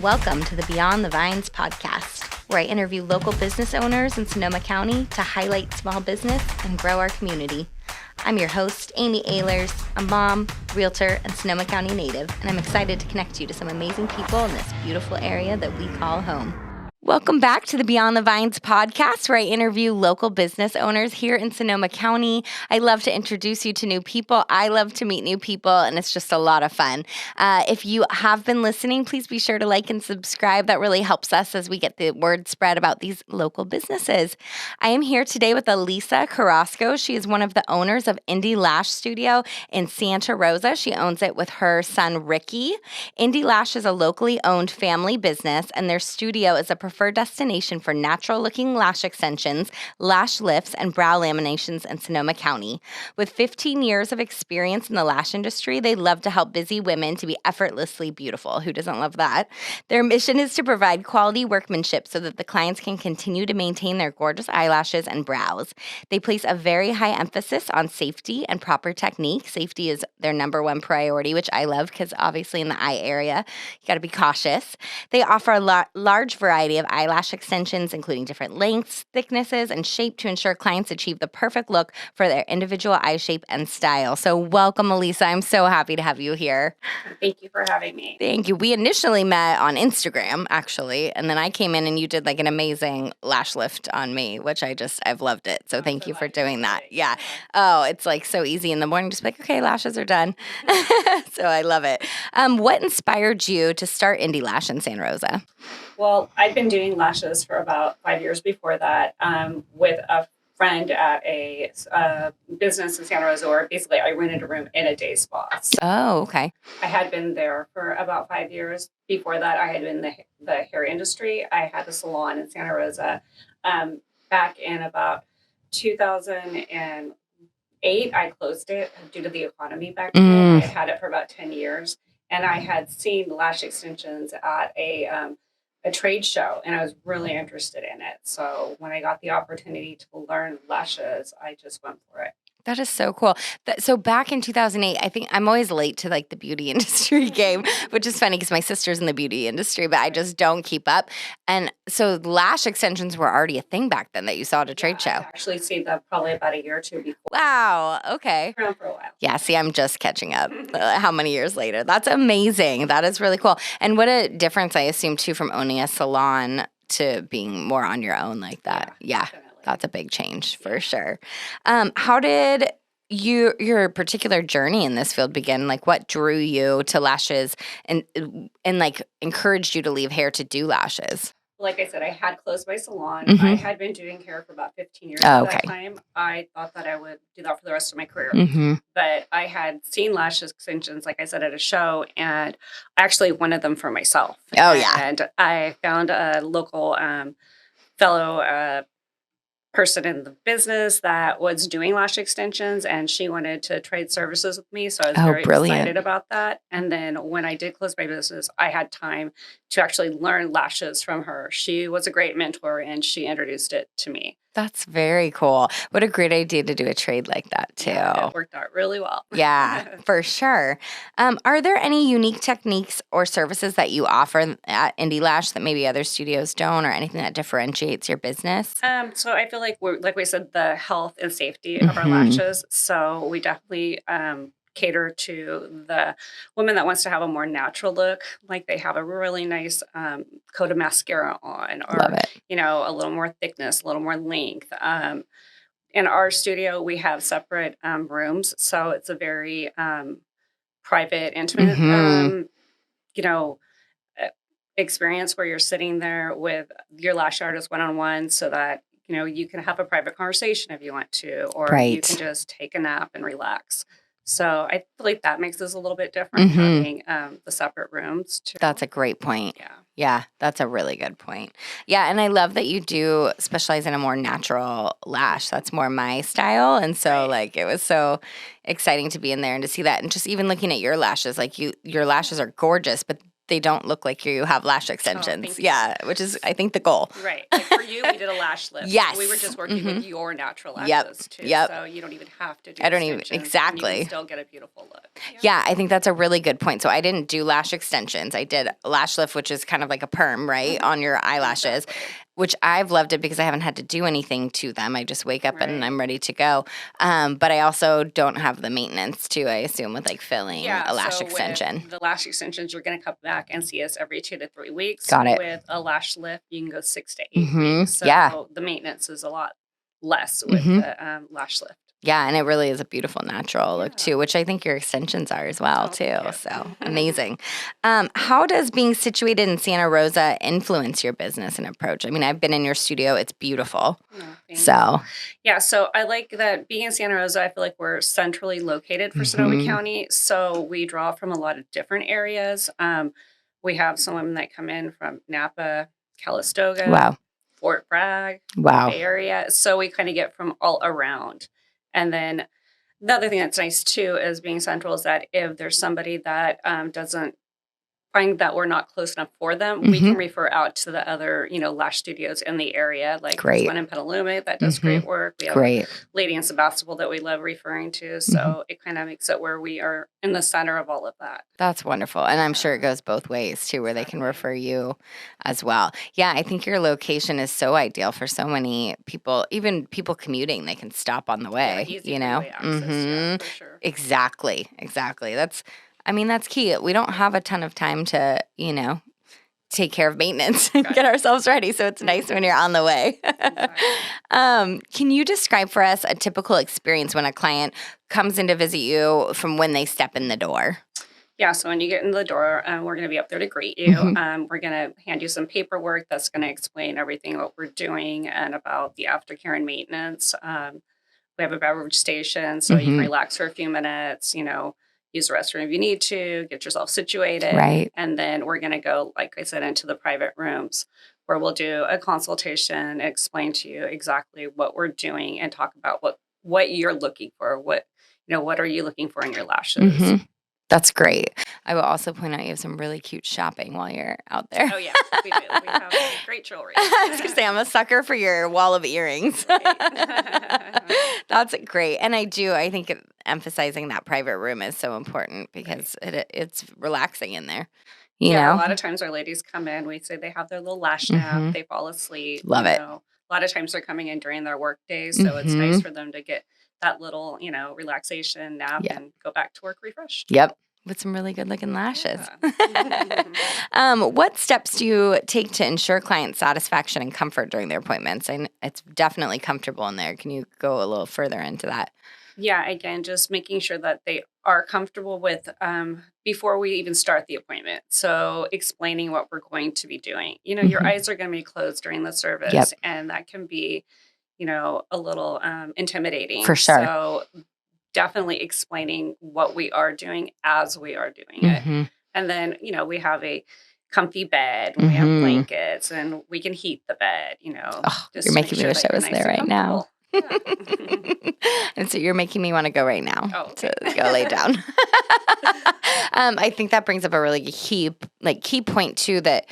Welcome to the Beyond the Vines podcast, where I interview local business owners in Sonoma County to highlight small business and grow our community. I'm your host, Amy Ehlers, a mom, realtor, and Sonoma County native, and I'm excited to connect you to some amazing people in this beautiful area that we call home. Welcome back to the Beyond the Vines podcast, where I interview local business owners here in Sonoma County. I love to introduce you to new people. I love to meet new people, and it's just a lot of fun. If you have been listening, please be sure to like and subscribe. That really helps us as we get the word spread about these local businesses. I am here today with Alisa Carrasco. She is one of the owners of Indie Lash Studio in Santa Rosa. She owns it with her son, Ricky. Indie Lash is a locally owned family business, and their studio is a preferred destination for natural-looking lash extensions, lash lifts, and brow laminations in Sonoma County. With 15 years of experience in the lash industry, they love to help busy women to be effortlessly beautiful. Who doesn't love that? Their mission is to provide quality workmanship so that the clients can continue to maintain their gorgeous eyelashes and brows. They place a very high emphasis on safety and proper technique. Safety is their number one priority, which I love because obviously in the eye area, you got to be cautious. They offer a large variety of eyelash extensions, including different lengths, thicknesses, and shape to ensure clients achieve the perfect look for their individual eye shape and style. So welcome, Alisa. I'm so happy to have you here. Thank you for having me. Thank you. We initially met on Instagram, actually, and then I came in and you did like an amazing lash lift on me, which I've loved it. So thank you for doing that. Yeah. Oh, it's like so easy in the morning, just like, okay, lashes are done. So I love it. What inspired you to start Indie Lash in Santa Rosa? Well, I'd been doing lashes for about 5 years before that with a friend at a business in Santa Rosa where basically I rented a room in a day spa. So Oh, okay. I had been there for about 5 years. Before that, I had been in the hair industry. I had a salon in Santa Rosa. Back in about 2008, I closed it due to the economy back then. I had it for about 10 years. And I had seen lash extensions at a trade show, and I was really interested in it. So when I got the opportunity to learn lashes, I just went for it. That is so cool. So back in 2008, I think I'm always late to like the beauty industry game, which is funny because my sister's in the beauty industry, but I just don't keep up. And so lash extensions were already a thing back then that you saw at a trade show. I actually seen them probably about a year or two before. Wow. Okay. Around for a while. Yeah. See, I'm just catching up. How many years later? That's amazing. That is really cool. And what a difference, I assume, too, from owning a salon to being more on your own like that. Yeah. That's a big change for sure. How did your particular journey in this field begin? Like, what drew you to lashes and like encouraged you to leave hair to do lashes? Like I said, I had closed my salon. Mm-hmm. I had been doing hair for about 15 years at that time. I thought that I would do that for the rest of my career. Mm-hmm. But I had seen lash extensions, like I said, at a show, and I actually wanted them for myself. Oh, yeah. And I found a local fellow person in the business that was doing lash extensions, and she wanted to trade services with me. So I was very excited about that. And then when I did close my business, I had time to actually learn lashes from her. She was a great mentor, and she introduced it to me. That's very cool. What a great idea to do a trade like that, too. Yeah, it worked out really well. Yeah, for sure. Are there any unique techniques or services that you offer at Indie Lash that maybe other studios don't, or anything that differentiates your business? So I feel like like we said, the health and safety of our lashes. So we definitely cater to the woman that wants to have a more natural look, like they have a really nice coat of mascara on, or Love it. A little more thickness, a little more length. In our studio, we have separate rooms, so it's a very private, intimate, experience where you're sitting there with your lash artist one-on-one, so that you can have a private conversation if you want to, or you can just take a nap and relax. So I feel like that makes this a little bit different, having the separate rooms too. That's a great point. Yeah. Yeah, that's a really good point. Yeah, and I love that you do specialize in a more natural lash. That's more my style. And so like it was so exciting to be in there and to see that. And just even looking at your lashes, like your lashes are gorgeous, but they don't look like you have lash extensions. Which is, I think, the goal. Right. Like for you, we did a lash lift. Yes. We were just working with your natural lashes too. So you don't even have to do exactly. You can still get a beautiful look. Yeah, I think that's a really good point. So I didn't do lash extensions. I did lash lift, which is kind of like a perm, right, on your eyelashes, which I've loved it because I haven't had to do anything to them. I just wake up and I'm ready to go. But I also don't have the maintenance too, I assume, with like filling a lash extension. With the lash extensions, you're going to come back and see us every 2 to 3 weeks. Got it. With a lash lift, you can go 6 to 8 weeks. So the maintenance is a lot less with the lash lift. Yeah, and it really is a beautiful natural look too, which I think your extensions are as well too. So amazing. How does being situated in Santa Rosa influence your business and approach? I mean, I've been in your studio; it's beautiful. So I like that being in Santa Rosa. I feel like we're centrally located for Sonoma County, so we draw from a lot of different areas. We have some women that come in from Napa, Calistoga, Fort Bragg, Bay Area. So we kind of get from all around. And then the other thing that's nice too is being central is that if there's somebody that doesn't find that we're not close enough for them, we can refer out to the other, lash studios in the area. Like there's one in Petaluma that does great work. We have a lady in Sebastopol that we love referring to. So it kind of makes it where we are in the center of all of that. That's wonderful. And I'm sure it goes both ways too, where they can refer you as well. Yeah, I think your location is so ideal for so many people, even people commuting, they can stop on the way, easy access, for sure. Exactly. That's key. We don't have a ton of time to, take care of maintenance and get ourselves ready. So it's nice when you're on the way. Can you describe for us a typical experience when a client comes in to visit you from when they step in the door? Yeah, so when you get in the door, we're going to be up there to greet you. We're going to hand you some paperwork that's going to explain everything what we're doing and about the aftercare and maintenance. We have a beverage station, so you can relax for a few minutes, use the restroom if you need to, get yourself situated. Right. And then we're going to go, like I said, into the private rooms where we'll do a consultation, explain to you exactly what we're doing and talk about what you're looking for. What are you looking for in your lashes? That's great. I will also point out you have some really cute shopping while you're out there. Oh, yeah, we do. We have great jewelry. I was going to say, I'm a sucker for your wall of earrings. That's great. And I think emphasizing that private room is so important because it's relaxing in there. You know? A lot of times our ladies come in, we say they have their little lash nap, they fall asleep. Love it. A lot of times they're coming in during their work days, so it's nice for them to get that little, relaxation nap and go back to work refreshed. Yep. With some really good looking lashes. What steps do you take to ensure client satisfaction and comfort during their appointments? And it's definitely comfortable in there. Can you go a little further into that? Yeah, again, just making sure that they are comfortable with before we even start the appointment. So explaining what we're going to be doing. Your eyes are going to be closed during the service, and that can be, a little intimidating. For sure. So definitely explaining what we are doing as we are doing it. And then, we have a comfy bed, we have blankets, and we can heat the bed, just you're making me wish I was there right now. Yeah. And so you're making me want to go right now to go lay down. I think that brings up a really key point too, that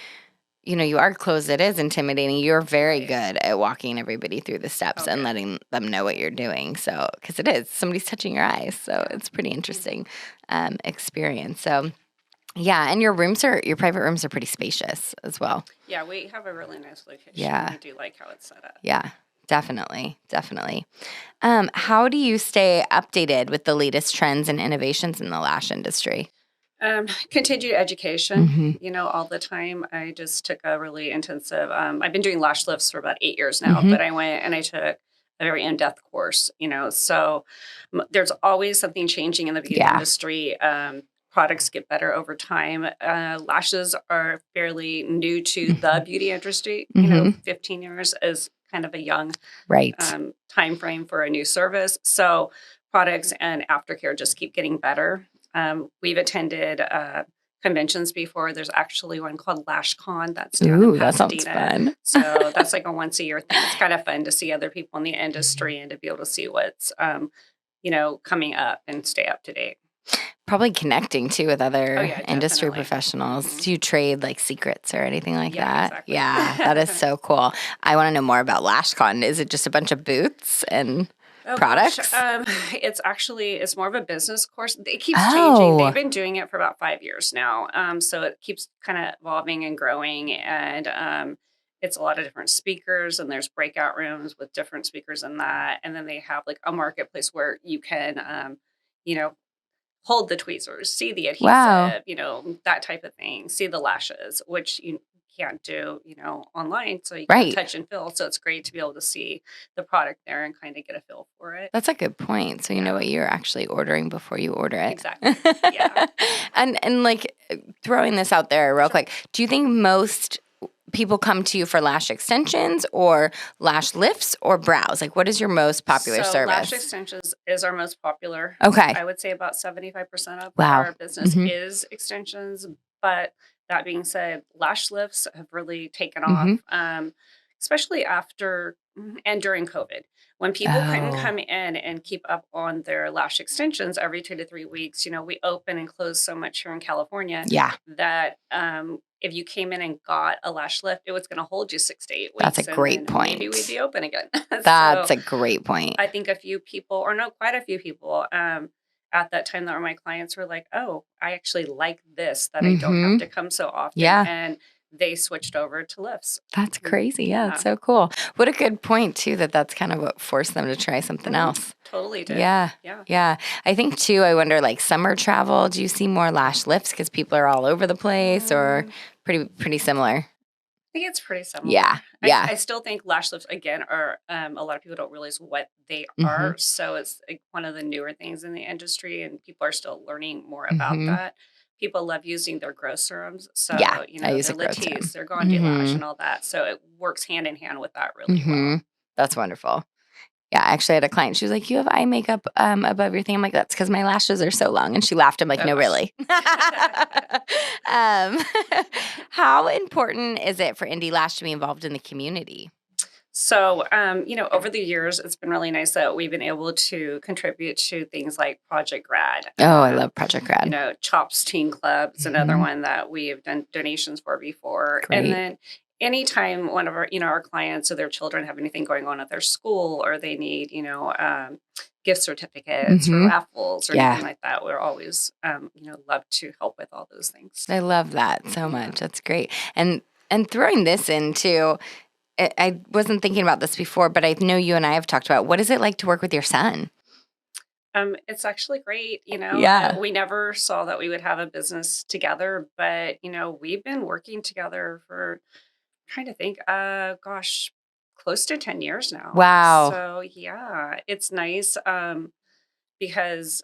you are closed. It is intimidating. You're very good at walking everybody through the steps and letting them know what you're doing. So, because it is, somebody's touching your eyes. So it's pretty interesting experience. So, yeah. And your private rooms are pretty spacious as well. Yeah. We have a really nice location. Yeah. I do like how it's set up. Yeah. Definitely. How do you stay updated with the latest trends and innovations in the lash industry? Continued education, all the time. I just took a really intensive, I've been doing lash lifts for about 8 years now, but I went and I took a very in-depth course, so there's always something changing in the beauty industry. Products get better over time. Lashes are fairly new to the beauty industry. 15 years is kind of a young time frame for a new service. So products and aftercare just keep getting better. We've attended conventions before. There's actually one called LashCon that's down in Pasadena. That sounds fun. So that's like a once a year thing. It's kind of fun to see other people in the industry and to be able to see what's coming up and stay up to date. probably connecting too with other industry definitely. professionals. Do you trade like secrets or anything like that? Exactly. Yeah, that is so cool. I want to know more about LashCon. Is it just a bunch of booths and products? It's more of a business course. It keeps changing. They've been doing it for about 5 years now. So it keeps kind of evolving and growing. And it's a lot of different speakers, and there's breakout rooms with different speakers in that. And then they have like a marketplace where you can, hold the tweezers, see the adhesive, that type of thing, see the lashes, which you can't do, online. So you can touch and feel. So it's great to be able to see the product there and kind of get a feel for it. That's a good point. So you know what you're actually ordering before you order it. Exactly. Yeah. and like throwing this out there real quick, do you think most people come to you for lash extensions or lash lifts or brows? Like, what is your most popular service? Lash extensions is our most popular. Okay. I would say about 75% of our business is extensions. But that being said, lash lifts have really taken off, especially after and during COVID. When people couldn't come in and keep up on their lash extensions every 2 to 3 weeks, we open and close so much here in California that if you came in and got a lash lift, it was going to hold you 6 to 8 weeks. That's a great point. Maybe we'd be open again. That's a great point. I think quite a few people at that time that were my clients were like, oh, I actually like this, that I don't have to come so often. Yeah. And they switched over to lifts. That's crazy. Yeah, it's so cool. What a good point, too, that's kind of what forced them to try something else. Totally did. Yeah. I think, too, I wonder, like, summer travel, do you see more lash lifts because people are all over the place or pretty similar? I think it's pretty similar. Yeah. I still think lash lifts, again, are a lot of people don't realize what they are. So it's like one of the newer things in the industry, and people are still learning more about that. People love using their growth serums. So, I use their a growth serum. Latisse, their Gondi Lash and all that. So it works hand in hand with that really well. That's wonderful. Yeah, I actually had a client. She was like, you have eye makeup above your thing. I'm like, that's because my lashes are so long. And she laughed. I'm like, no, really. How important is it for Indie Lash to be involved in the community? So, over the years, it's been really nice that we've been able to contribute to things like Project Grad. I love Project Grad. Chops Teen Club is another one that we have done donations for before. Great. And then anytime one of our, our clients or their children have anything going on at their school, or they need, gift certificates or raffles or anything like that, we're always, love to help with all those things. I love that so much. That's great. And throwing this into, I wasn't thinking about this before, but I know you and I have talked about, what is it like to work with your son? It's actually great. Yeah. We never saw that we would have a business together, but, we've been working together for, trying to think, close to 10 years now. Wow. So yeah, it's nice because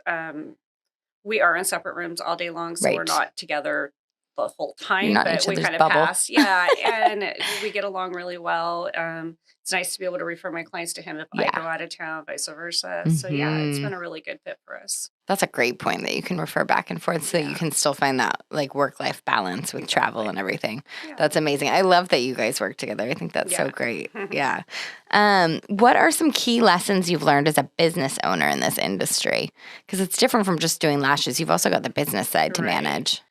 we are in separate rooms all day long, so we're not together the whole time, but we kind of pass. Yeah, and we get along really well. It's nice to be able to refer my clients to him if I go out of town, vice versa. So yeah, it's been a really good fit for us. That's a great point that you can refer back and forth so you can still find that like work-life balance with travel and everything. Yeah. That's amazing. I love that you guys work together. I think that's so great. Yeah. What are some key lessons you've learned as a business owner in this industry? Because it's different from just doing lashes. You've also got the business side to manage.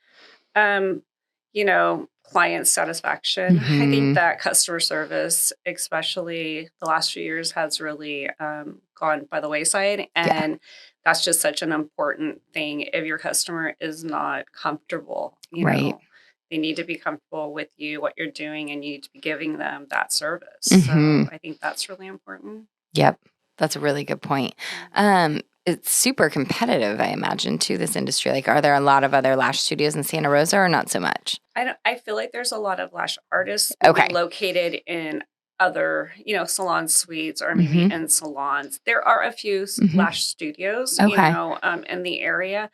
Client satisfaction. I think that customer service, especially the last few years, has really gone by the wayside. And that's just such an important thing. If your customer is not comfortable, they need to be comfortable with you, what you're doing, and you need to be giving them that service. So I think that's really important. Yep. That's a really good point. It's super competitive, I imagine, too, this industry. Like, are there a lot of other lash studios in Santa Rosa or not so much? I feel like there's a lot of lash artists located in other, salon suites or maybe in salons. There are a few lash studios, in the area.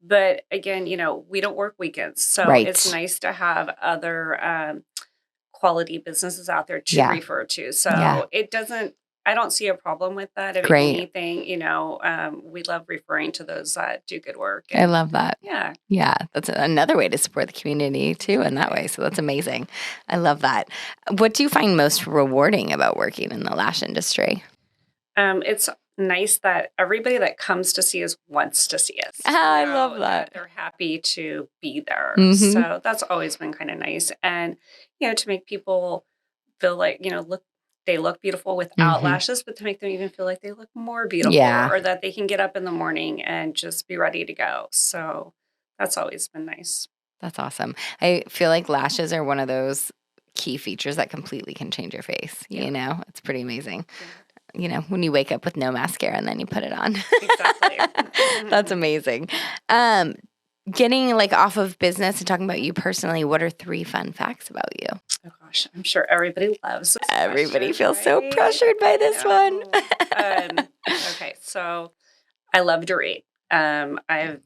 But again, we don't work weekends. So it's nice to have other quality businesses out there to refer to. So it doesn't, I don't see a problem with that. If anything, we love referring to those that do good work. I love that. Yeah. Yeah. That's another way to support the community too in that way. So that's amazing. I love that. What do you find most rewarding about working in the lash industry? It's nice that everybody that comes to see us wants to see us. I love that. They're happy to be there. Mm-hmm. So that's always been kind of nice. And, to make people feel like, they look beautiful without lashes, but to make them even feel like they look more beautiful or that they can get up in the morning and just be ready to go. So that's always been nice. That's awesome. I feel like lashes are one of those key features that completely can change your face. Yeah. It's pretty amazing. Yeah. When you wake up with no mascara and then you put it on. Exactly. That's amazing. Getting off of business and talking about you personally, what are 3 fun facts about you? Oh gosh, I'm sure everybody loves this. Everybody feels so pressured by this one. Okay, so I love to read. I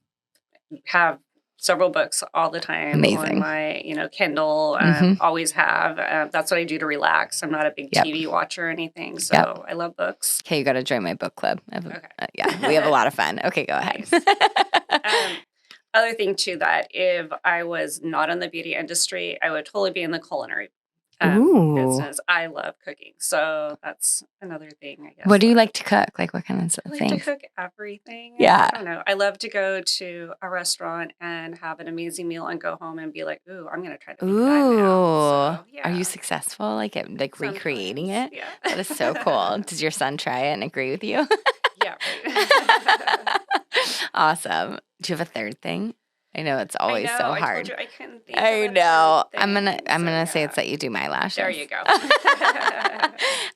have several books all the time on my, Kindle. Always have. That's what I do to relax. I'm not a big TV watcher or anything, so I love books. Okay, you got to join my book club. Yeah, we have a lot of fun. Okay, go ahead. Nice. Other thing too, that if I was not in the beauty industry, I would totally be in the culinary business. I love cooking, so that's another thing, I guess. What do you like to cook? What kind of things? I like to cook everything. Yeah. I don't know. I love to go to a restaurant and have an amazing meal and go home and be like, ooh, I'm going to try to make that now. So, yeah. Are you successful at recreating it? Yeah. That is so cool. Does your son try it and agree with you? Yeah, right. Awesome. Do you have a third thing? I know it's always so hard. I told you I couldn't think I of know. I'm gonna say it's that you do my lashes. There you go.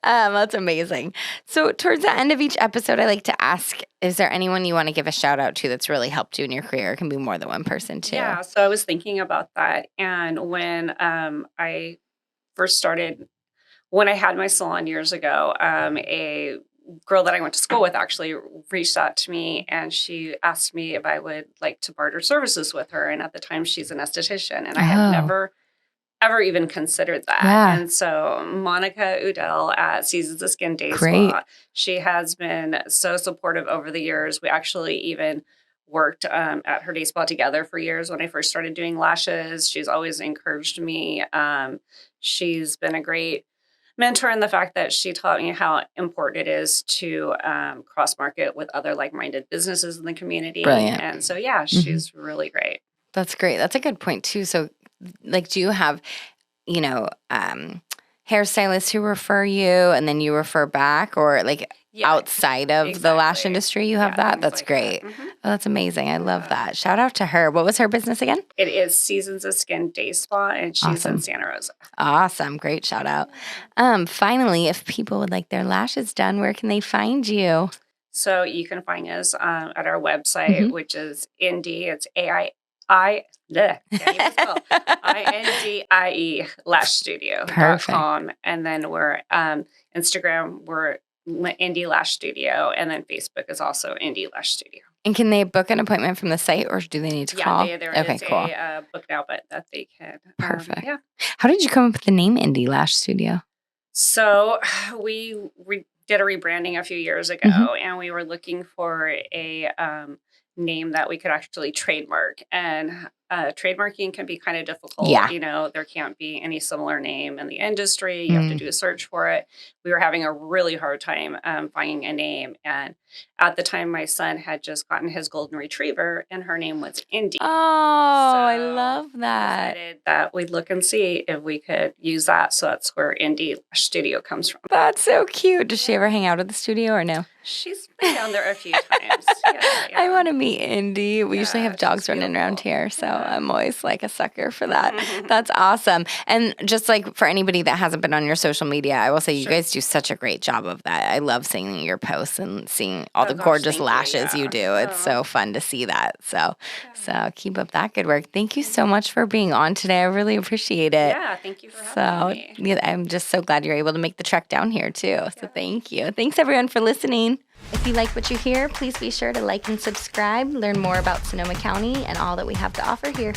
That's amazing. So towards the end of each episode, I like to ask, is there anyone you want to give a shout out to that's really helped you in your career? It can be more than one person too. Yeah. So I was thinking about that, and when I first started, when I had my salon years ago, a girl that I went to school with actually reached out to me, and she asked me if I would like to barter services with her. And at the time, she's an esthetician, and I had never, ever even considered that. Yeah. And so Monica Udell at Seasons of Skin Day Spa, she has been so supportive over the years. We actually even worked at her day spa together for years when I first started doing lashes. She's always encouraged me. She's been a great mentor in the fact that she taught me how important it is to cross-market with other like-minded businesses in the community. Brilliant. And so, she's really great. That's great. That's a good point, too. So, do you have, hairstylists who refer you and then you refer back, or outside of the lash industry you have that? That's great. That. Mm-hmm. Oh, that's amazing. I love that. Shout out to her. What was her business again? It is Seasons of Skin Day Spa, and she's in Santa Rosa. Awesome. Great shout out. Finally, if people would like their lashes done, where can they find you? So you can find us at our website, which is Indie. It's INDIE lashstudio.com. And then we're Instagram, we're Indie Lash Studio, and then Facebook is also Indie Lash Studio. And can they book an appointment from the site, or do they need to call? Yeah, there is a book now, but that they can. Perfect. How did you come up with the name Indie Lash Studio? So we did a rebranding a few years ago, and we were looking for a name that we could actually trademark. And trademarking can be kind of difficult. Yeah. There can't be any similar name in the industry. You have to do a search for it. We were having a really hard time finding a name. And at the time, my son had just gotten his golden retriever, and her name was Indie. Oh, I love that. We decided that we'd look and see if we could use that. So that's where Indie Lash Studio comes from. That's so cute. Does she ever hang out at the studio or no? She's been down there a few times. Yeah. I want to meet Indie. We usually have dogs running around here, so I'm always a sucker for that. That's awesome. And just for anybody that hasn't been on your social media, I will say you guys do such a great job of that. I love seeing your posts and seeing all the gorgeous lashes you do. It's so fun to see that. So keep up that good work. Thank you so much for being on today. I really appreciate it. Yeah, thank you for having me. Yeah, I'm just so glad you're able to make the trek down here too. So thank you. Thanks everyone for listening. If you like what you hear, please be sure to like and subscribe. Learn more about Sonoma County and all that we have to offer here.